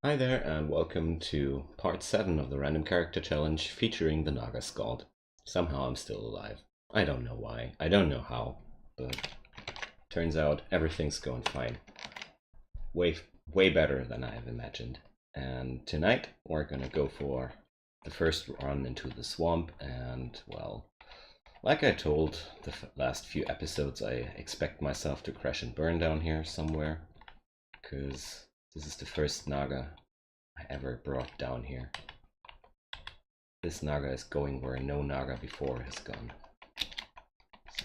Hi there, and welcome to part 7 of the Random Character Challenge featuring the Naga'ed Skald. Somehow I'm still alive. I don't know why, I don't know how, but turns out everything's going fine. Way better than I've imagined. And tonight we're gonna go for the first run into the swamp, and well, like I told the last few episodes, I expect myself to crash and burn down here somewhere, because this is the first Naga I ever brought down here. This Naga is going where no Naga before has gone. So,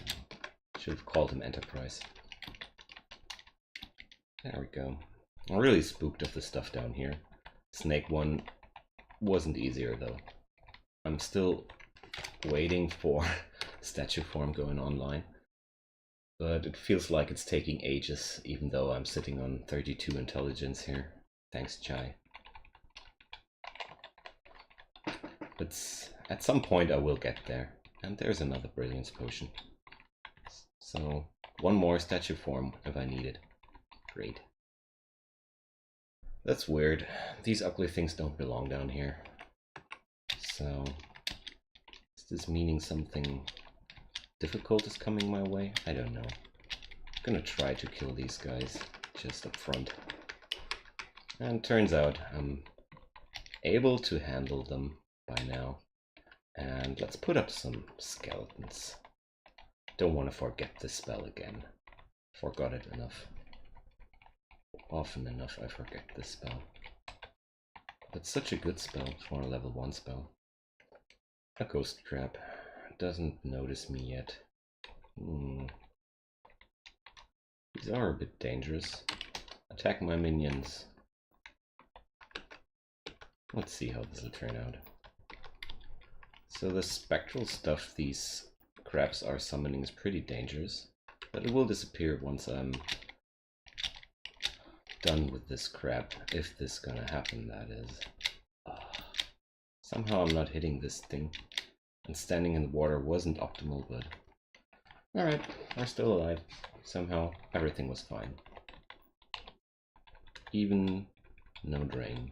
should have called him Enterprise. There we go. I'm really spooked of the stuff down here. Snake one wasn't easier though. I'm still waiting for statue form going online, but it feels like it's taking ages, even though I'm sitting on 32 intelligence here. Thanks, Chai. But at some point I will get there. And there's another brilliance potion. So one more statue form if I need it. Great. That's weird. These ugly things don't belong down here. So is this meaning something difficult is coming my way? I don't know. I'm gonna try to kill these guys just up front. And turns out I'm able to handle them by now. And let's put up some skeletons. Don't want to forget this spell again. Forgot it enough. Often enough I forget this spell. But such a good spell for a level 1 spell. A ghost trap. Doesn't notice me yet. These are a bit dangerous. Attack my minions. Let's see how this will turn out. So the spectral stuff these crabs are summoning is pretty dangerous, but it will disappear once I'm done with this crab, if this is gonna happen, that is. Somehow I'm not hitting this thing, and standing in the water wasn't optimal, but alright, we're still alive. Somehow everything was fine. Even no drain.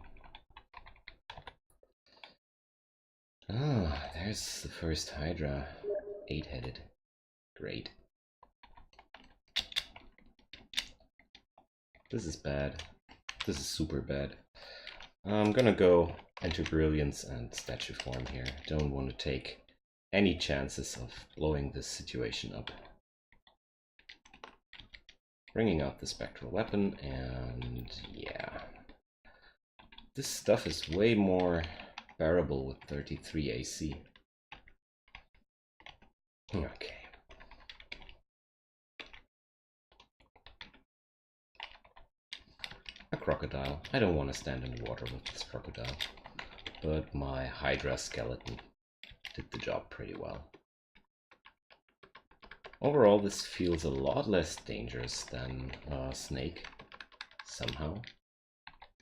Ah, there's the first Hydra. 8-headed. Great. This is bad. This is super bad. I'm gonna go into Brilliance and Statue Form here. Don't want to take any chances of blowing this situation up. Bringing out the Spectral Weapon, and yeah. This stuff is way more bearable with 33 AC. Okay. A crocodile. I don't want to stand in the water with this crocodile, but my Hydra skeleton did the job pretty well. Overall, this feels a lot less dangerous than Snake, somehow,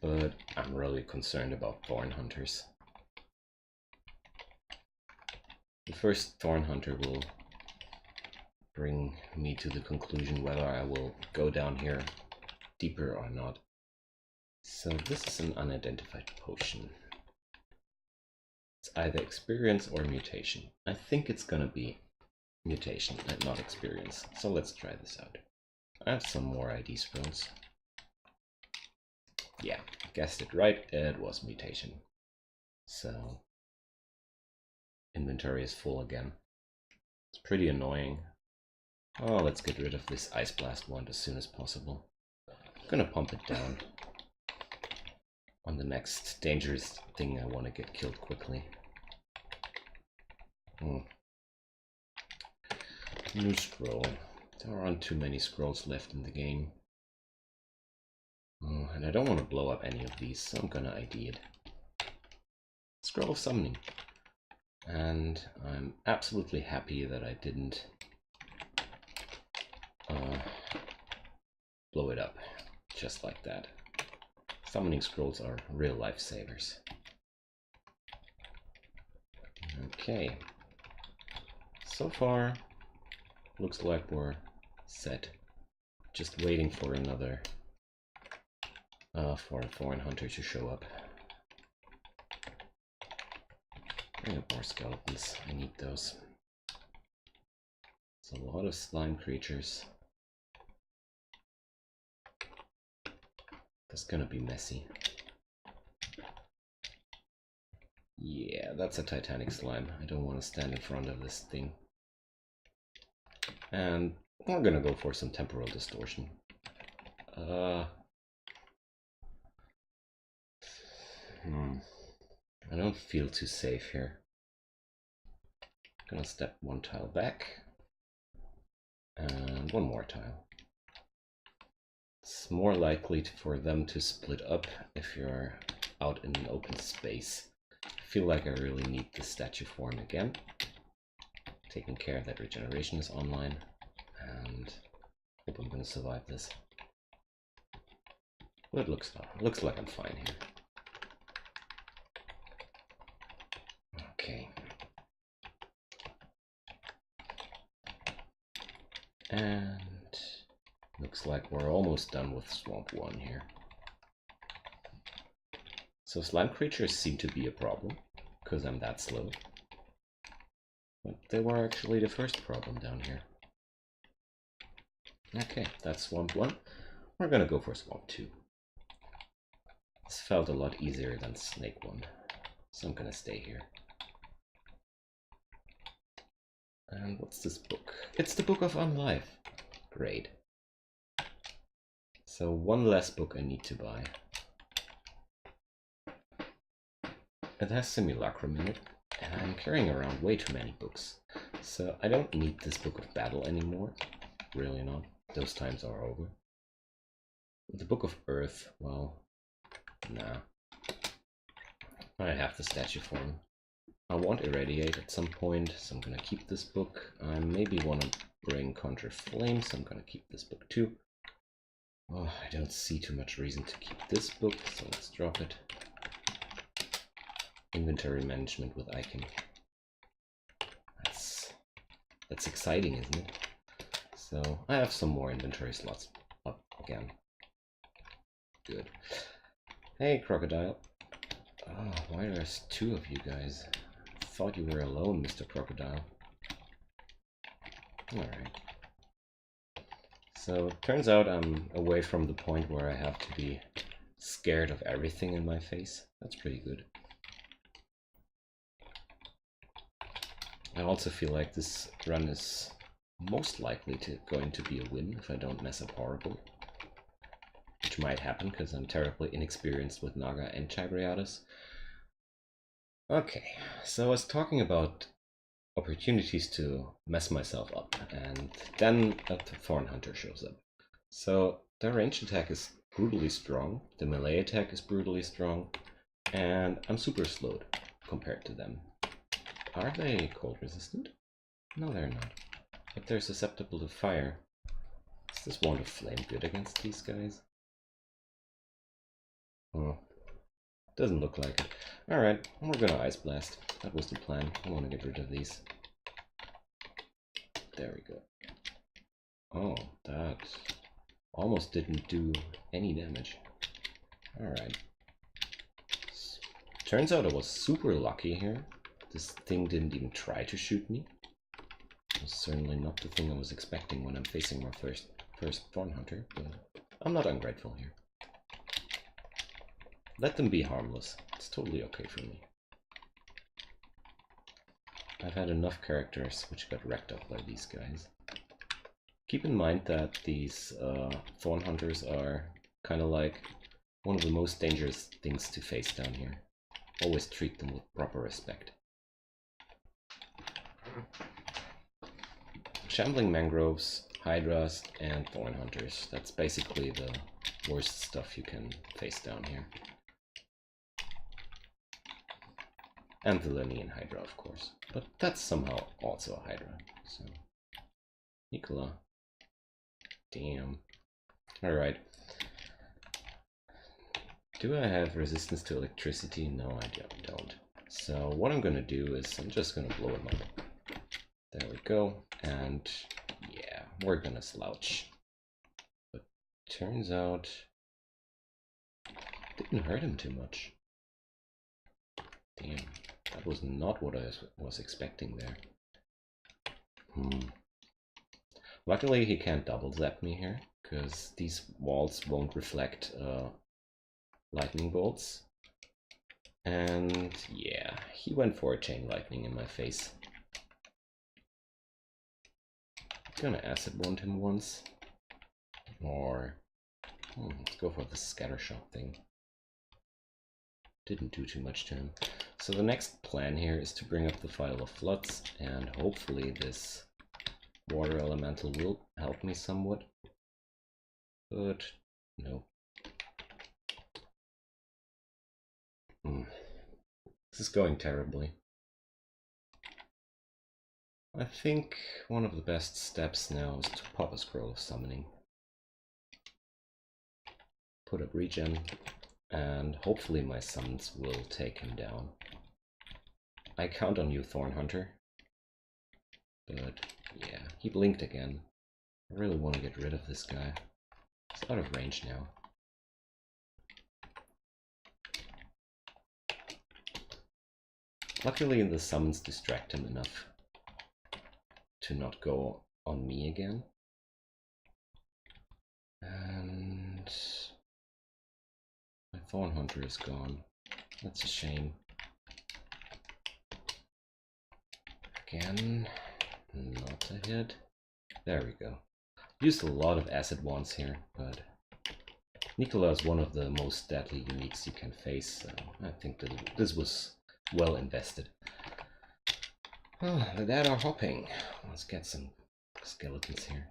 but I'm really concerned about Thorn Hunters. The first Thorn Hunter will bring me to the conclusion whether I will go down here deeper or not. So this is an unidentified potion. It's either experience or mutation. I think it's gonna be mutation and not experience. So let's try this out. I have some more ID scrolls. Yeah, guessed it right, it was mutation. So inventory is full again. It's pretty annoying. Oh, let's get rid of this Ice Blast wand as soon as possible. I'm gonna pump it down on the next dangerous thing I want to get killed quickly. New scroll. There aren't too many scrolls left in the game. And I don't want to blow up any of these, so I'm gonna ID it. Scroll of Summoning. And I'm absolutely happy that I didn't blow it up just like that. Summoning scrolls are real lifesavers. Okay. So far, looks like we're set. Just waiting for another for a Thorn Hunter to show up. Bring up more skeletons. I need those. It's a lot of slime creatures. That's gonna be messy. Yeah, that's a titanic slime. I don't want to stand in front of this thing. And we're gonna go for some temporal distortion. I don't feel too safe here. Gonna step one tile back. And one more tile. It's more likely for them to split up if you're out in an open space. I feel like I really need this statue form again. Taking care that regeneration is online. And hope I'm gonna survive this. Well, it looks like I'm fine here. Okay. And looks like we're almost done with Swamp 1 here. So slime creatures seem to be a problem, because I'm that slow. But they were actually the first problem down here. Okay, that's Swamp 1. We're gonna go for Swamp 2. This felt a lot easier than Snake 1, so I'm gonna stay here. And what's this book? It's the Book of Unlife. Great. So one less book I need to buy. It has Simulacrum in it, and I'm carrying around way too many books. So I don't need this Book of Battle anymore. Really not. Those times are over. The Book of Earth, well, nah. I have the statue form. I want Irradiate at some point, so I'm gonna keep this book. I maybe want to bring Conjure Flame, so I'm gonna keep this book too. Oh, I don't see too much reason to keep this book, so let's drop it. Inventory management with Icon. That's exciting, isn't it? So I have some more inventory slots up again. Good. Hey, Crocodile. Oh, why there's two of you guys? Thought you were alone, Mr. Crocodile. Alright. So, turns out I'm away from the point where I have to be scared of everything in my face. That's pretty good. I also feel like this run is most likely going to be a win if I don't mess up horrible. Which might happen because I'm terribly inexperienced with Naga and Chagriatus. Okay, so I was talking about opportunities to mess myself up, and then a Thorn Hunter shows up. So their ranged attack is brutally strong, the melee attack is brutally strong, and I'm super slowed compared to them. Are they cold resistant? No, they're not. But they're susceptible to fire. Is this Wand of Flame good against these guys? Oh, doesn't look like it. Alright, we're gonna Ice Blast. That was the plan. I want to get rid of these. There we go. Oh, that almost didn't do any damage. Alright. Turns out I was super lucky here. This thing didn't even try to shoot me. It was certainly not the thing I was expecting when I'm facing my first Thorn Hunter, but I'm not ungrateful here. Let them be harmless. It's totally okay for me. I've had enough characters which got wrecked up by these guys. Keep in mind that these Thorn Hunters are kind of like one of the most dangerous things to face down here. Always treat them with proper respect. Shambling Mangroves, Hydras, and Thorn Hunters. That's basically the worst stuff you can face down here. And the Linean Hydra, of course. But that's somehow also a Hydra. So, Nicola. Damn. Alright. Do I have resistance to electricity? No, I don't. So what I'm gonna do is I'm just gonna blow him up. There we go. And yeah, we're gonna slouch. But turns out Didn't hurt him too much. Damn, that was not what I was expecting there. Luckily he can't double zap me here, because these walls won't reflect lightning bolts. And yeah, he went for a chain lightning in my face. Gonna acid wound him once. Or let's go for the scatter shot thing. Didn't do too much to him. So the next plan here is to bring up the Vial of Floods, and hopefully this water elemental will help me somewhat. But no. This is going terribly. I think one of the best steps now is to pop a Scroll of Summoning. Put up regen, and hopefully my summons will take him down. I count on you, Thorn Hunter. But yeah, he blinked again. I really want to get rid of this guy. He's out of range now. Luckily the summons distract him enough to not go on me again. And my Thorn Hunter is gone. That's a shame. Again, not a hit. There we go. Used a lot of acid wands here, but Nicola is one of the most deadly uniques you can face, so I think that this was well invested. Oh, the dead are hopping. Let's get some skeletons here.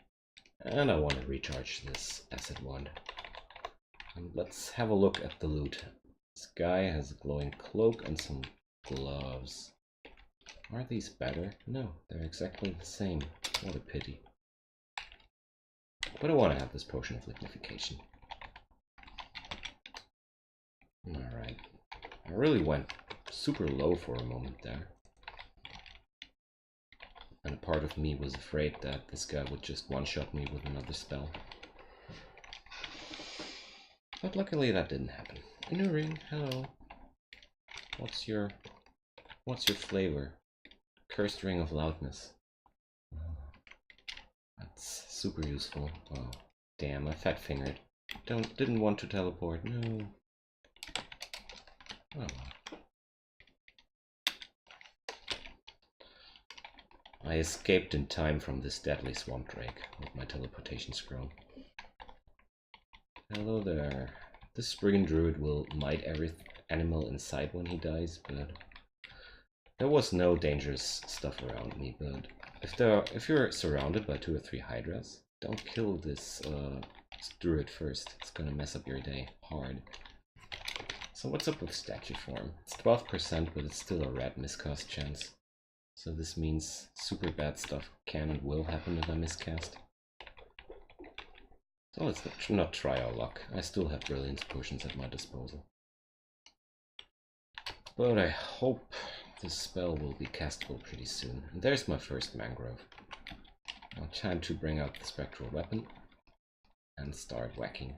And I want to recharge this acid wand. And let's have a look at the loot. This guy has a glowing cloak and some gloves. Are these better? No, they're exactly the same. What a pity. But I want to have this potion of lignification. Alright. I really went super low for a moment there. And a part of me was afraid that this guy would just one-shot me with another spell. But luckily that didn't happen. A new ring, hello. What's your flavor? Cursed Ring of Loudness. That's super useful. Oh, damn, I fat-fingered. Didn't want to teleport, no. Oh. I escaped in time from this deadly swamp drake with my teleportation scroll. Hello there. This brigand druid will might every animal in sight when he dies, but there was no dangerous stuff around me. But if you're surrounded by 2 or 3 hydras, don't kill this druid first. It's gonna mess up your day hard. So what's up with statue form? It's 12%, but it's still a red miscast chance. So this means super bad stuff can and will happen if I miscast. So let's not try our luck. I still have brilliance potions at my disposal. But I hope this spell will be castable pretty soon. And there's my first mangrove. Now time to bring out the spectral weapon and start whacking.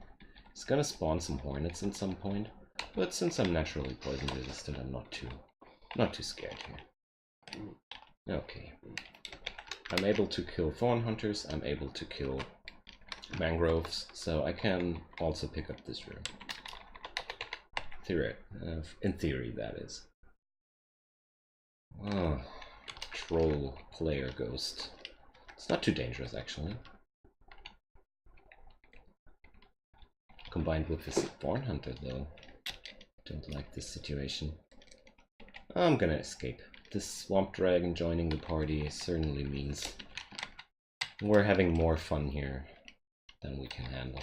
It's gonna spawn some hornets at some point, but since I'm naturally poison resistant, I'm not too scared here. Okay. I'm able to kill Thorn Hunters, I'm able to kill mangroves, so I can also pick up this room. In theory, that is. Oh, troll player ghost. It's not too dangerous, actually. Combined with this Thorn Hunter, though. Don't like this situation. I'm gonna escape. This swamp dragon joining the party certainly means we're having more fun here than we can handle.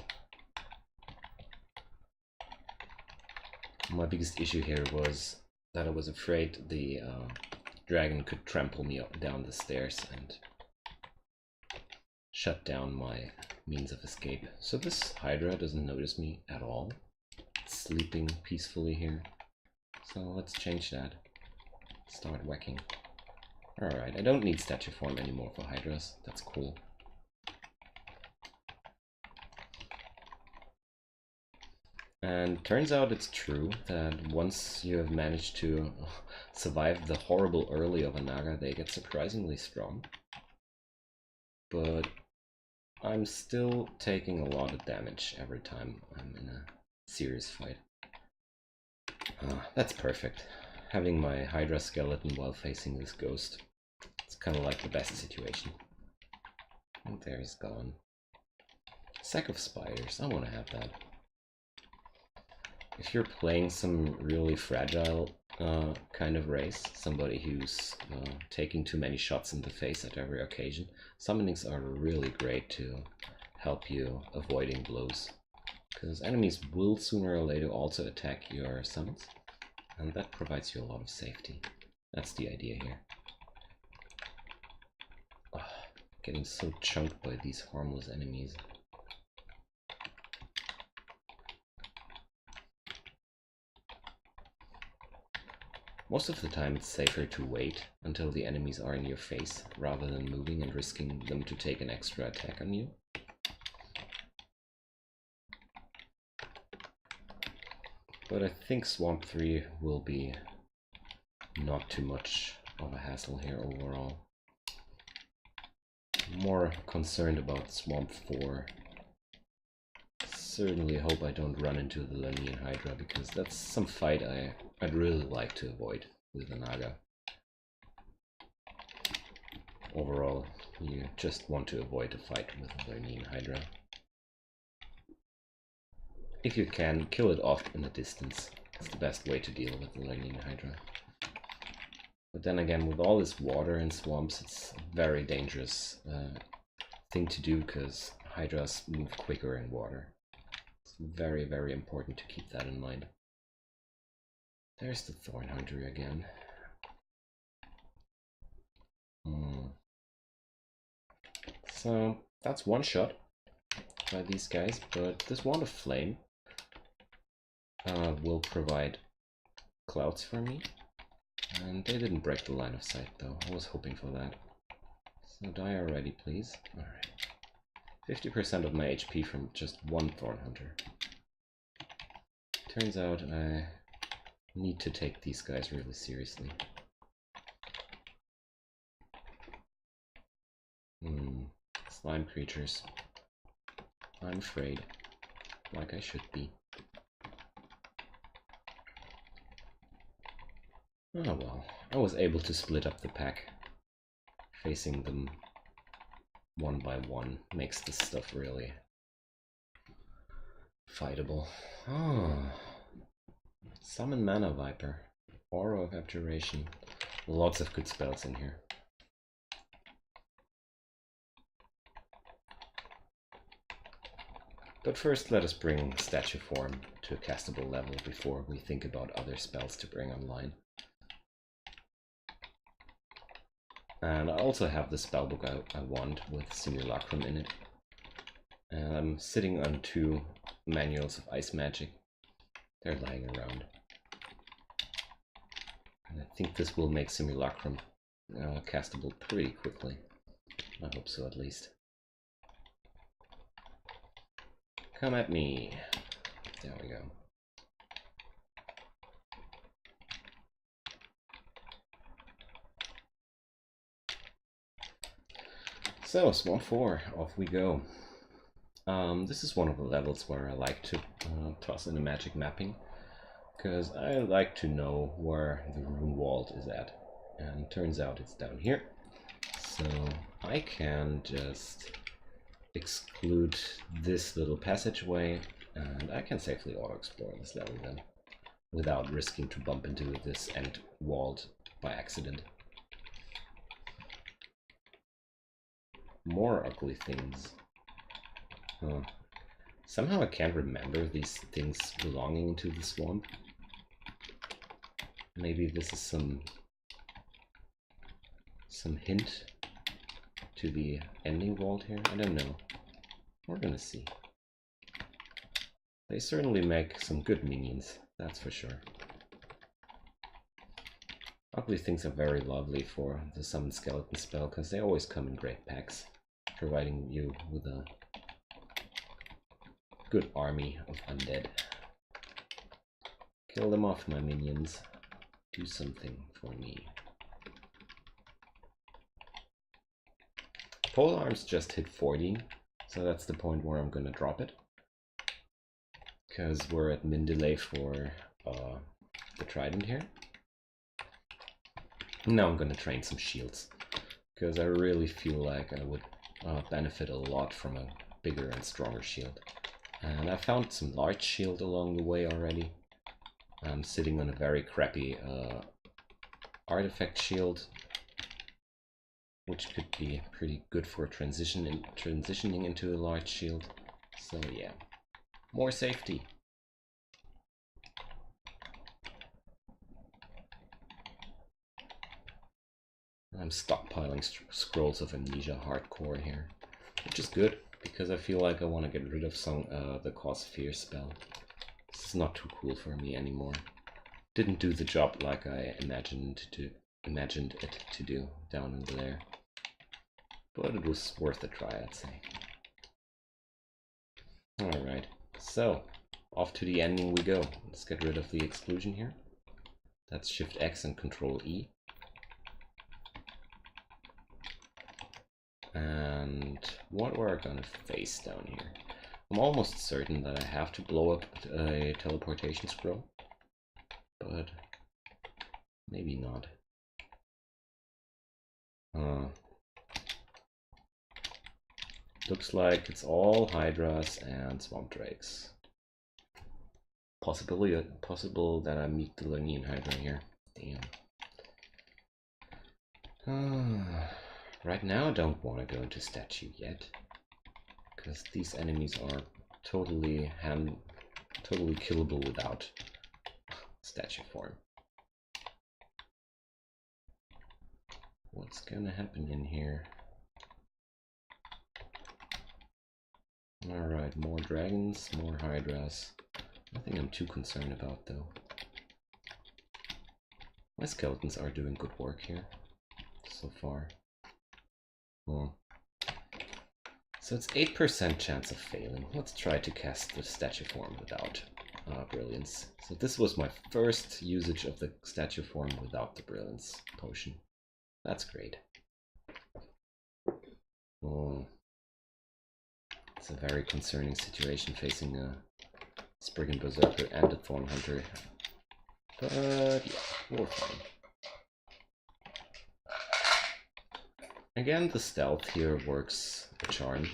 My biggest issue here was that I was afraid the dragon could trample me down the stairs and shut down my means of escape. So this Hydra doesn't notice me at all. It's sleeping peacefully here. So let's change that. Start whacking. Alright, I don't need statue form anymore for Hydras. That's cool. And turns out it's true that once you have managed to survive the horrible early of a Naga, they get surprisingly strong. But I'm still taking a lot of damage every time I'm in a serious fight. That's perfect. Having my Hydra skeleton while facing this ghost, it's kind of like the best situation. And there he's gone. Sack of spiders, I want to have that. If you're playing some really fragile kind of race, somebody who's taking too many shots in the face at every occasion, summonings are really great to help you avoiding blows. Because enemies will sooner or later also attack your summons, and that provides you a lot of safety. That's the idea here. Getting so chunked by these harmless enemies. Most of the time it's safer to wait until the enemies are in your face, rather than moving and risking them to take an extra attack on you. But I think Swamp 3 will be not too much of a hassle here overall. I'm more concerned about Swamp 4. Certainly hope I don't run into the Naga'ed Hydra, because that's some fight I'd really like to avoid with the Naga. Overall, you just want to avoid a fight with the Naga'ed Hydra. If you can, kill it off in the distance. It's the best way to deal with the Naga'ed Hydra. But then again, with all this water and swamps, it's a very dangerous thing to do, because Hydras move quicker in water. It's very, very important to keep that in mind. There's the Thorn Hunter again. So that's one shot by these guys, but this Wand of Flame will provide clouds for me. And they didn't break the line of sight though. I was hoping for that. So die already, please. Alright. 50% of my HP from just one Thorn Hunter. Turns out I need to take these guys really seriously. Slime creatures. I'm afraid. Like I should be. Oh well, I was able to split up the pack. Facing them one by one makes this stuff really fightable. Summon Mana Viper. Aura of Abjuration. Lots of good spells in here. But first let us bring Statue Form to a castable level before we think about other spells to bring online. And I also have the spellbook I want with Simulacrum in it. And I'm sitting on 2 manuals of Ice Magic. They're lying around. And I think this will make Simulacrum castable pretty quickly. I hope so, at least. Come at me. There we go. So, Swamp 4, off we go. This is one of the levels where I like to toss in a magic mapping, because I like to know where the rune vault is at. And turns out it's down here. So I can just exclude this little passageway, and I can safely auto-explore this level then, without risking to bump into this end vault by accident. More ugly things. Somehow I can't remember these things belonging to the swamp. Maybe this is some hint to the ending vault here? I don't know. We're gonna see. They certainly make some good minions, that's for sure. Ugly things are very lovely for the Summon Skeleton spell, because they always come in great packs, providing you with a good army of undead. Kill them off, my minions. Do something for me. Pole arms just hit 14, so that's the point where I'm gonna drop it. Because we're at min delay for the trident here. Now I'm gonna train some shields, because I really feel like I would benefit a lot from a bigger and stronger shield. And I found some large shield along the way already. I'm sitting on a very crappy artifact shield, which could be pretty good for transitioning into a large shield. So yeah, more safety. I'm stockpiling scrolls of amnesia hardcore here, which is good because I feel like I want to get rid of some the cause fear spell. This is not too cool for me anymore. Didn't do the job like I imagined it to do down in there, but it was worth a try, I'd say. All right, so off to the ending we go. Let's get rid of the exclusion here. That's Shift X and Control E. And what we're gonna face down here. I'm almost certain that I have to blow up a teleportation scroll, but maybe not. Looks like it's all Hydras and Swamp Drakes. Possible that I meet the Lernian Hydra here. Damn. Right now I don't want to go into statue yet, because these enemies are totally killable without statue form. What's gonna happen in here? Alright, more dragons, more hydras. Nothing I'm too concerned about though. My skeletons are doing good work here so far. Well, so it's 8% chance of failing. Let's try to cast the statue form without brilliance. So this was my first usage of the statue form without the brilliance potion. That's great. Oh, it's a very concerning situation facing a Spriggan Berserker and a Thorn Hunter. But yeah, we're fine. Again, the stealth here works a charm.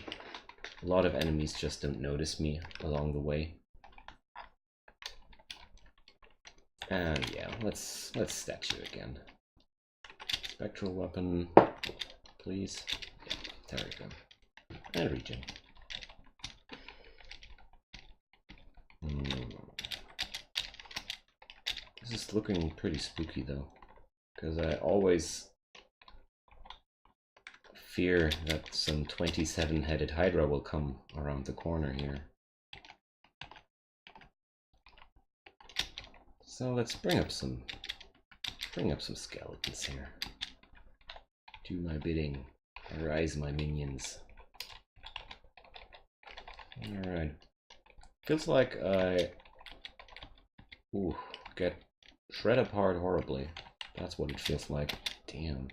A lot of enemies just don't notice me along the way. And yeah, let's statue again. Spectral weapon, please. Yeah, there we go. And regen. This is looking pretty spooky though, because I always fear that some 27-headed Hydra will come around the corner here. So let's bring up some skeletons here. Do my bidding. Arise, my minions. Alright. Feels like I get shred apart horribly. That's what it feels like. Damn.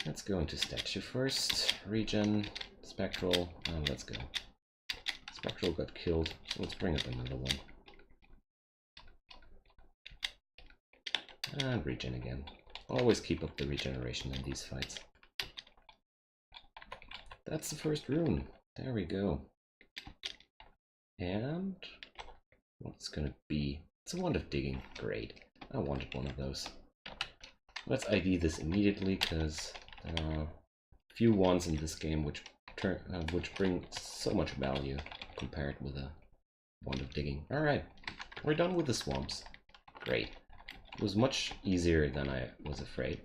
Let's go into statue first. Regen, spectral, and let's go. Spectral got killed, so let's bring up another one. And regen again. Always keep up the regeneration in these fights. That's the first rune. There we go. And what's gonna be? It's a wand of digging. Great. I wanted one of those. Let's ID this immediately, because there are a few wands in this game which bring so much value compared with a wand of digging. Alright, we're done with the swamps. Great. It was much easier than I was afraid.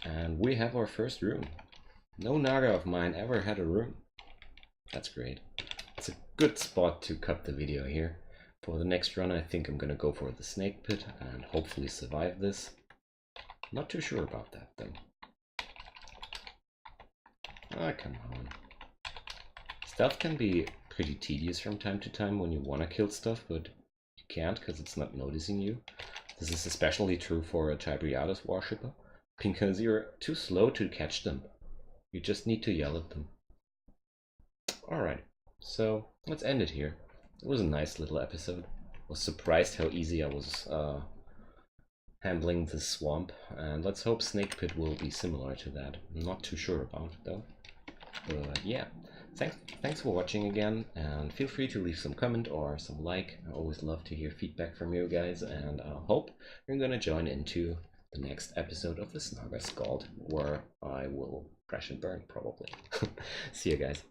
And we have our first rune. No Naga of mine ever had a rune. That's great. It's a good spot to cut the video here. For the next run I think I'm gonna go for the snake pit and hopefully survive this. Not too sure about that though. Ah, come on. Stealth can be pretty tedious from time to time when you want to kill stuff, but you can't because it's not noticing you. This is especially true for a Tiberiadis worshipper, because you're too slow to catch them. You just need to yell at them. Alright, so let's end it here. It was a nice little episode. I was surprised how easy I was handling the swamp, and let's hope Snake Pit will be similar to that. I'm not too sure about it though. But yeah, thanks for watching again, and feel free to leave some comment or some like. I always love to hear feedback from you guys, and I hope you're gonna join into the next episode of the Naga'ed Skald, where I will crash and burn probably. See you guys.